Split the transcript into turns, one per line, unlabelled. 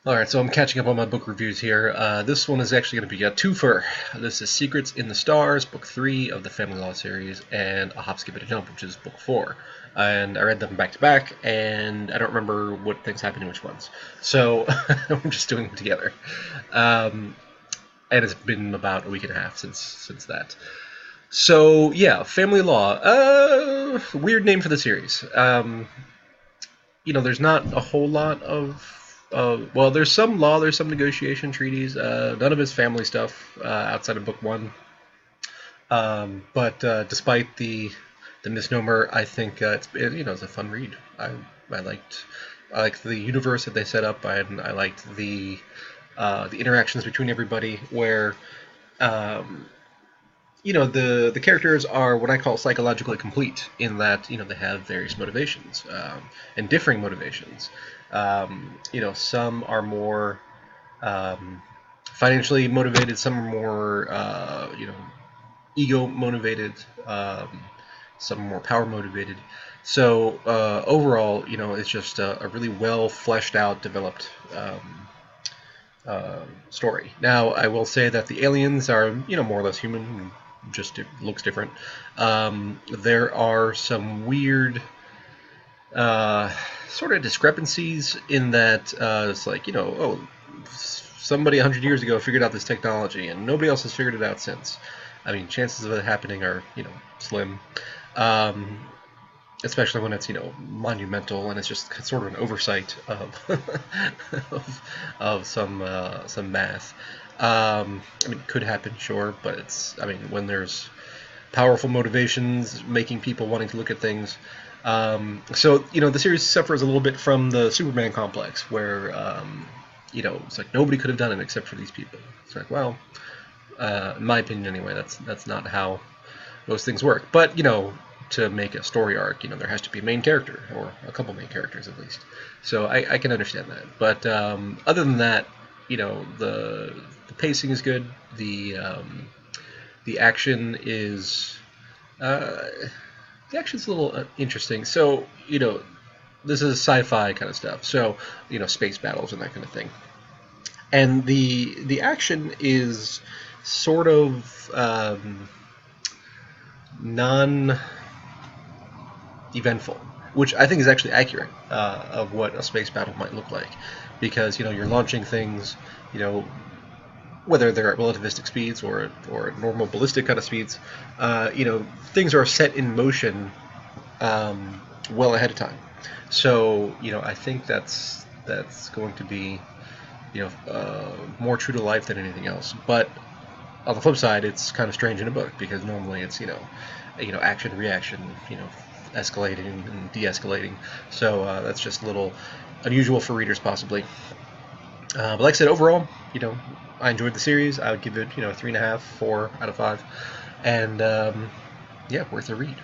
Alright, so I'm catching up on my book reviews here. This one is actually going to be a twofer. This is Secrets in the Stars, book 3 of the Family Law series, and A Hop, Skip, and a Jump, which is book 4. And I read them back to back, and I don't remember what things happened in which ones. So I'm just doing them together. Um, and it's been about a week and a half since that. So yeah, Family Law. Weird name for the series. There's not a whole lot of. Well, there's some law, there's some negotiation treaties. None of his family stuff outside of book one. But despite the misnomer, I think it's a fun read. I liked the universe that they set up. I liked the interactions between everybody where the characters are what I call psychologically complete in that they have various motivations and differing motivations. Some are more financially motivated, some are more ego motivated, some are more power motivated. So overall, it's just a really well fleshed out, developed story. Now, I will say that the aliens are more or less human, just it looks different. There are some weird sort of discrepancies in that it's like somebody 100 years ago figured out this technology and nobody else has figured it out since. I mean, chances of it happening are slim. Um, Especially when it's monumental and it's just sort of an oversight of some math. I mean, it could happen, sure, but when there's powerful motivations making people wanting to look at things. The series suffers a little bit from the Superman complex, where it's like nobody could have done it except for these people. It's like, well, in my opinion, anyway, that's not how those things work. But to make a story arc, there has to be a main character or a couple main characters at least. So I can understand that. But other than that, the pacing is good. The action is the action's a little interesting. So this is sci-fi kind of stuff. So space battles and that kind of thing. And the action is sort of non eventful, which I think is actually accurate of what a space battle might look like, because you're launching things, whether they're at relativistic speeds or normal ballistic kind of speeds, things are set in motion well ahead of time. So I think that's going to be more true to life than anything else. But on the flip side, it's kind of strange in a book because normally it's action reaction, escalating and de-escalating. So that's just a little unusual for readers possibly. But like I said, overall, I enjoyed the series. I would give it 3.5, 4 out of 5, and yeah, worth a read.